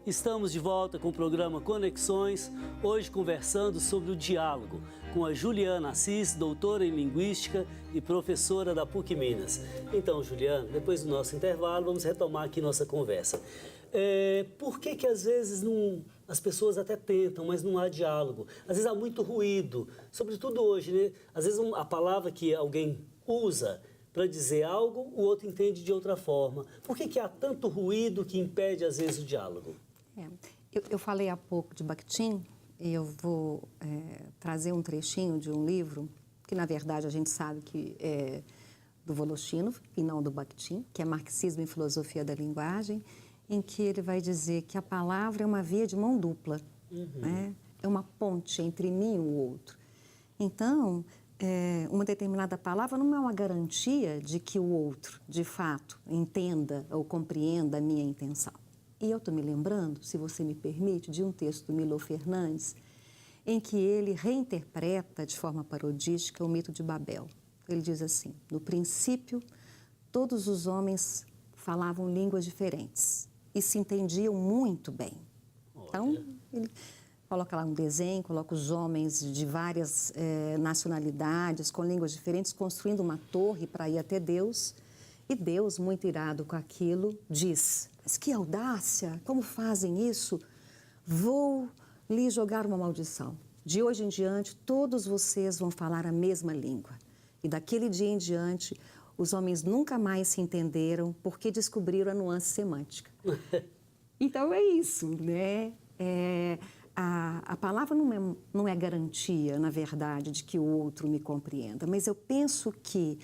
Estamos de volta com o programa Conexões, hoje conversando sobre o diálogo, com a Juliana Assis, doutora em Linguística e professora da PUC Minas. Então, Juliana, depois do nosso intervalo, vamos retomar aqui nossa conversa. Por que às vezes as pessoas até tentam, mas não há diálogo? Às vezes há muito ruído, sobretudo hoje, né? Às vezes a palavra que alguém usa para dizer algo, o outro entende de outra forma. Por que há tanto ruído que impede, às vezes, o diálogo? Eu falei há pouco de Bakhtin e eu vou trazer um trechinho de um livro que, na verdade, a gente sabe que é do Voloshinov e não do Bakhtin, que é Marxismo e Filosofia da Linguagem, em que ele vai dizer que a palavra é uma via de mão dupla, né? É uma ponte entre mim e o outro. Então, uma determinada palavra não é uma garantia de que o outro, de fato, entenda ou compreenda a minha intenção. E eu estou me lembrando, se você me permite, de um texto do Milo Fernandes, em que ele reinterpreta de forma parodística o mito de Babel. Ele diz assim: no princípio, todos os homens falavam línguas diferentes e se entendiam muito bem. Então, ele coloca lá um desenho, coloca os homens de várias nacionalidades, com línguas diferentes, construindo uma torre para ir até Deus. E Deus, muito irado com aquilo, diz: mas que audácia, como fazem isso? Vou lhe jogar uma maldição. De hoje em diante, todos vocês vão falar a mesma língua. E daquele dia em diante, os homens nunca mais se entenderam porque descobriram a nuance semântica. Então é isso, né? A palavra não é garantia, na verdade, de que o outro me compreenda, mas eu penso que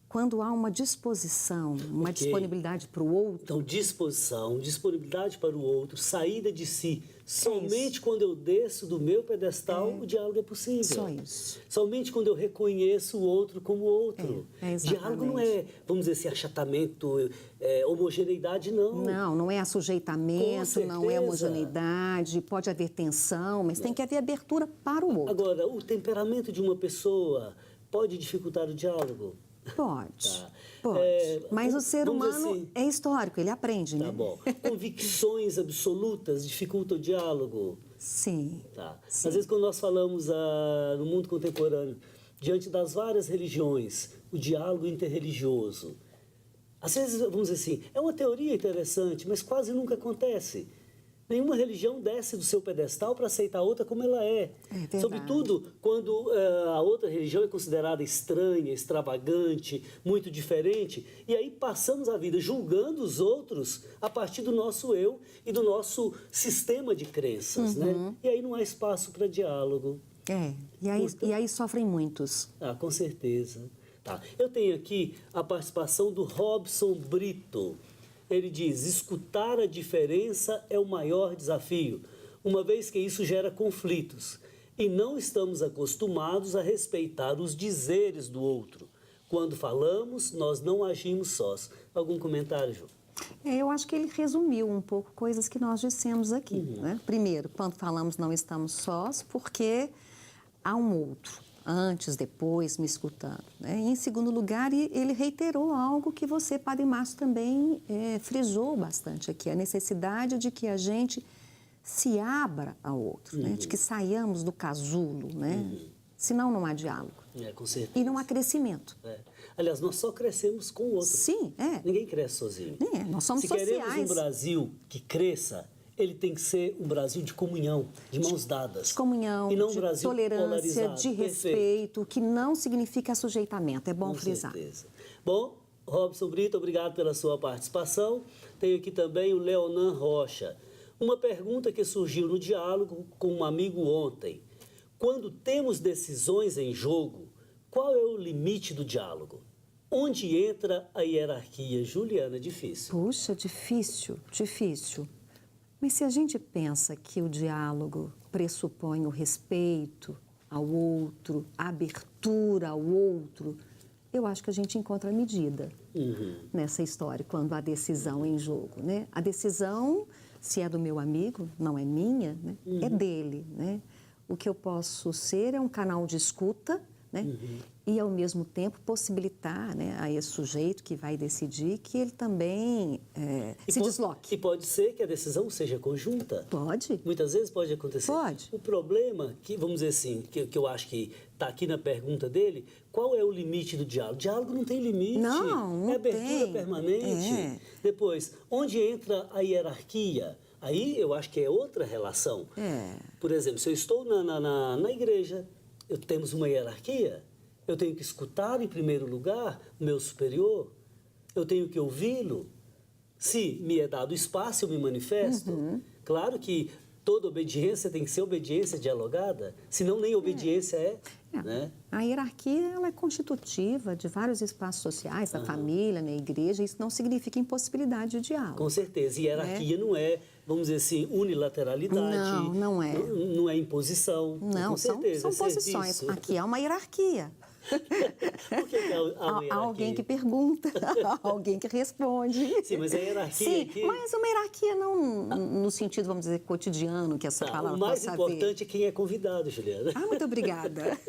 quando há uma disposição, uma disponibilidade para o outro... Então, disposição, disponibilidade para o outro, saída de si. Somente quando eu desço do meu pedestal, o diálogo é possível. Só isso. Somente quando eu reconheço o outro como outro. Diálogo não é, vamos dizer assim, achatamento, homogeneidade, não. Não é assujeitamento, não é homogeneidade, pode haver tensão, mas tem que haver abertura para o outro. Agora, o temperamento de uma pessoa pode dificultar o diálogo? Pode, pode. Mas o ser humano assim, é histórico, ele aprende, né? Tá bom. Convicções absolutas dificultam o diálogo? Sim. Tá. Sim. Às vezes, quando nós falamos no mundo contemporâneo, diante das várias religiões, o diálogo interreligioso, às vezes, vamos dizer assim, é uma teoria interessante, mas quase nunca acontece. Nenhuma religião desce do seu pedestal para aceitar a outra como ela é. Sobretudo quando a outra religião é considerada estranha, extravagante, muito diferente. E aí passamos a vida julgando os outros a partir do nosso eu e do nosso sistema de crenças, né? E aí não há espaço para diálogo. E aí sofrem muitos. Com certeza. Tá. Eu tenho aqui a participação do Robson Brito. Ele diz: escutar a diferença é o maior desafio, uma vez que isso gera conflitos. E não estamos acostumados a respeitar os dizeres do outro. Quando falamos, nós não agimos sós. Algum comentário, Ju? Eu acho que ele resumiu um pouco coisas que nós dissemos aqui. Né? Primeiro, quando falamos não estamos sós, porque há um outro. Antes, depois, me escutando. Né? E, em segundo lugar, ele reiterou algo que você, Padre Márcio, também frisou bastante aqui, a necessidade de que a gente se abra ao outro, né? De que saiamos do casulo, né? Senão não há diálogo. Com certeza. E não há crescimento. Aliás, nós só crescemos com o outro. Sim, Ninguém cresce sozinho. Nós somos sociais. Se queremos um Brasil que cresça, ele tem que ser um Brasil de comunhão, de mãos dadas. De comunhão, e não de um Brasil tolerância, polarizado. de respeito, que não significa assujeitamento, é bom frisar. Com certeza. Bom, Robson Brito, obrigado pela sua participação. Tenho aqui também o Leonan Rocha. Uma pergunta que surgiu no diálogo com um amigo ontem. Quando temos decisões em jogo, qual é o limite do diálogo? Onde entra a hierarquia? Juliana, difícil. Puxa, difícil. Mas se a gente pensa que o diálogo pressupõe o respeito ao outro, a abertura ao outro, eu acho que a gente encontra a medida nessa história, quando há decisão em jogo, né? A decisão, se é do meu amigo, não é minha, né? É dele, né? O que eu posso ser é um canal de escuta né? E, ao mesmo tempo, possibilitar, né, a esse sujeito que vai decidir que ele também se desloque. E pode ser que a decisão seja conjunta. Pode. Muitas vezes pode acontecer. Pode. O problema, que vamos dizer assim, que eu acho que está aqui na pergunta dele, qual é o limite do diálogo? O diálogo não tem limite. Não é abertura tem. permanente. Depois, onde entra a hierarquia? Aí eu acho que é outra relação. Por exemplo, se eu estou na igreja, temos uma hierarquia, eu tenho que escutar em primeiro lugar o meu superior, eu tenho que ouvi-lo. Se me é dado espaço, eu me manifesto. Claro que toda obediência tem que ser obediência dialogada, senão nem obediência é. Né? A hierarquia ela é constitutiva de vários espaços sociais, da família, na igreja, isso não significa impossibilidade de diálogo. Com certeza, e hierarquia não é, vamos dizer assim, unilateralidade. Não, não é. Não é imposição. Não, com certeza, são posições. Serviço. Aqui há uma hierarquia. Por que há uma hierarquia? Há alguém que pergunta, alguém que responde. Sim, mas a hierarquia Sim, aqui... mas uma hierarquia não no sentido, vamos dizer, cotidiano, que essa palavra o mais possa importante é quem é convidado, Juliana. muito obrigada.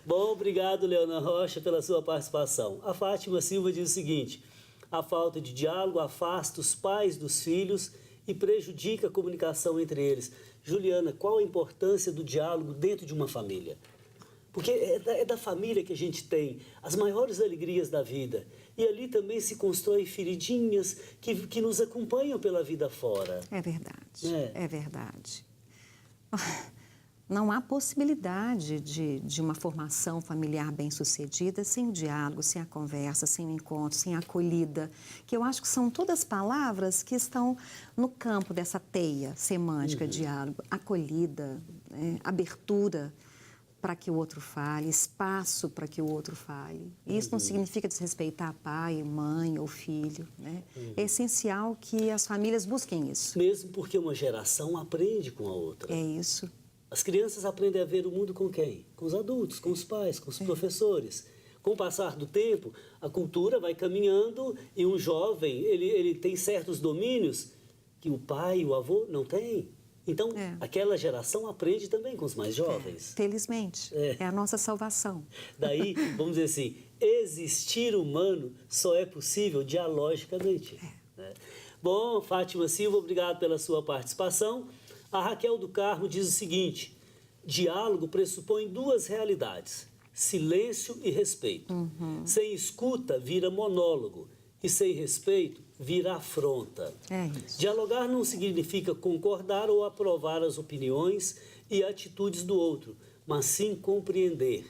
Bom, obrigado, Leona Rocha, pela sua participação. A Fátima Silva diz o seguinte: a falta de diálogo afasta os pais dos filhos e prejudica a comunicação entre eles. Juliana, qual a importância do diálogo dentro de uma família? Porque é da família que a gente tem as maiores alegrias da vida. E ali também se constroem feridinhas que nos acompanham pela vida fora. É verdade, é verdade. Não há possibilidade de uma formação familiar bem-sucedida sem o diálogo, sem a conversa, sem o encontro, sem a acolhida, que eu acho que são todas palavras que estão no campo dessa teia semântica, diálogo, acolhida, abertura para que o outro fale, espaço para que o outro fale. E isso não significa desrespeitar pai, mãe ou filho, né? É essencial que as famílias busquem isso. Mesmo porque uma geração aprende com a outra. É isso. As crianças aprendem a ver o mundo com quem? Com os adultos, com os pais, com os professores. Com o passar do tempo, a cultura vai caminhando e um jovem, ele tem certos domínios que o pai, o avô não tem. Então, aquela geração aprende também com os mais jovens. Felizmente, é a nossa salvação. Daí, vamos dizer assim, existir humano só é possível dialogicamente. Né? Bom, Fátima Silva, obrigado pela sua participação. A Raquel do Carmo diz o seguinte: diálogo pressupõe duas realidades, silêncio e respeito. Sem escuta, vira monólogo. E sem respeito, vira afronta. É isso. Dialogar não significa concordar ou aprovar as opiniões e atitudes do outro, mas sim compreender.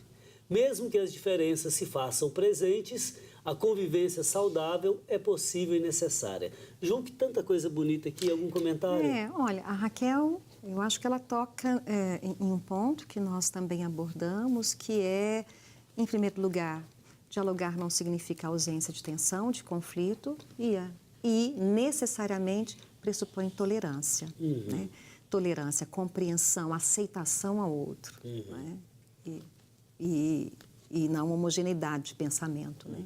Mesmo que as diferenças se façam presentes, a convivência saudável é possível e necessária. João, que tanta coisa bonita aqui, algum comentário? Olha, a Raquel, eu acho que ela toca em um ponto que nós também abordamos, que é, em primeiro lugar, dialogar não significa ausência de tensão, de conflito e necessariamente pressupõe tolerância. Né? Tolerância, compreensão, aceitação ao outro. Né? E não homogeneidade de pensamento. Né?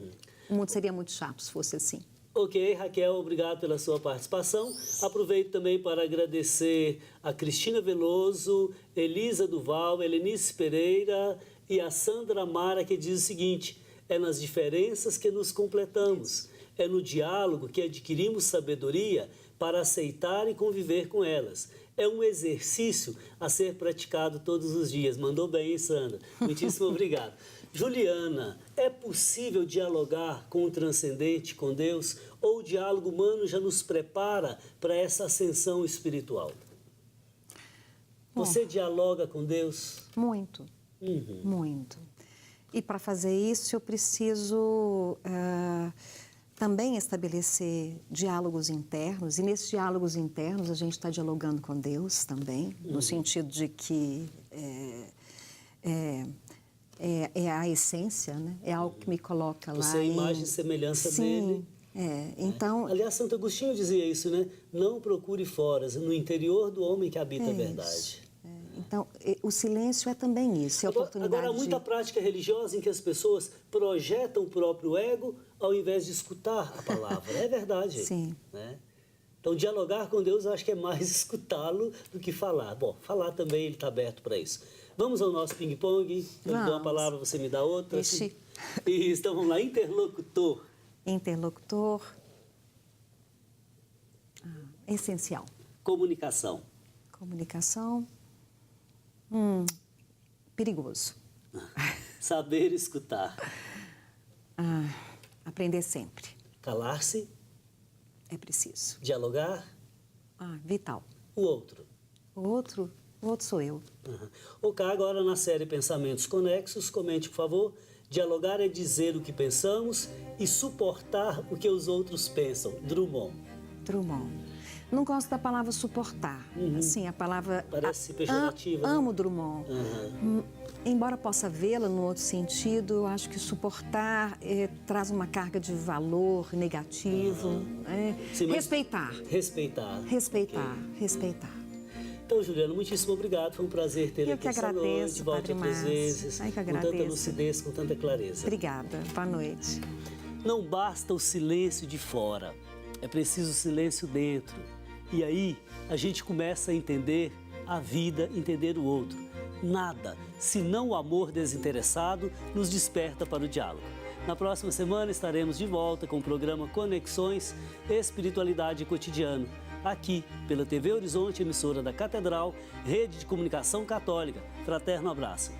O mundo seria muito chato se fosse assim. Ok, Raquel, obrigado pela sua participação. Aproveito também para agradecer a Cristina Veloso, Elisa Duval, Helenice Pereira e a Sandra Mara, que diz o seguinte: é nas diferenças que nos completamos, é no diálogo que adquirimos sabedoria para aceitar e conviver com elas. É um exercício a ser praticado todos os dias. Mandou bem, hein, Sandra? Muitíssimo obrigado. Juliana, é possível dialogar com o transcendente, com Deus, ou o diálogo humano já nos prepara para essa ascensão espiritual? Você dialoga com Deus? Muito, muito. E para fazer isso eu preciso também estabelecer diálogos internos. E nesses diálogos internos a gente está dialogando com Deus também, no sentido de que é a essência, né? É algo que me coloca lá. Você é a imagem e semelhança dele. Então... Aliás, Santo Agostinho dizia isso, né? Não procure fora, no interior do homem que habita a verdade. Isso. Então, o silêncio é também isso, é a oportunidade. Agora, há muita prática religiosa em que as pessoas projetam o próprio ego ao invés de escutar a palavra. É verdade. Sim. Né? Então, dialogar com Deus, eu acho que é mais escutá-lo do que falar. Bom, falar também, ele está aberto para isso. Vamos ao nosso ping-pong. Eu dou uma Vamos. palavra, você me dá outra. Ixi. Isso, então vamos lá. Interlocutor. Interlocutor. Essencial. Comunicação. Comunicação. Perigoso. Saber escutar. Aprender sempre. Calar-se. É preciso. Dialogar. Vital. O outro. O outro sou eu. Ok, agora na série Pensamentos Conexos, comente, por favor. Dialogar é dizer o que pensamos e suportar o que os outros pensam. Drummond. Não gosto da palavra suportar. Assim, a palavra... Parece pejorativa. Né? Amo Drummond. Embora possa vê-la no outro sentido, eu acho que suportar traz uma carga de valor negativo. Sim, mas... Respeitar. Respeitar. Então, Juliana, muitíssimo obrigado. Foi um prazer ter aqui essa noite. Volte outras vezes. Ai, que com tanta lucidez, com tanta clareza. Obrigada. Boa noite. Não basta o silêncio de fora. É preciso silêncio dentro. E aí, a gente começa a entender a vida, entender o outro. Nada, senão o amor desinteressado, nos desperta para o diálogo. Na próxima semana estaremos de volta com o programa Conexões Espiritualidade e Cotidiano, aqui pela TV Horizonte, emissora da Catedral, Rede de Comunicação Católica. Fraterno abraço.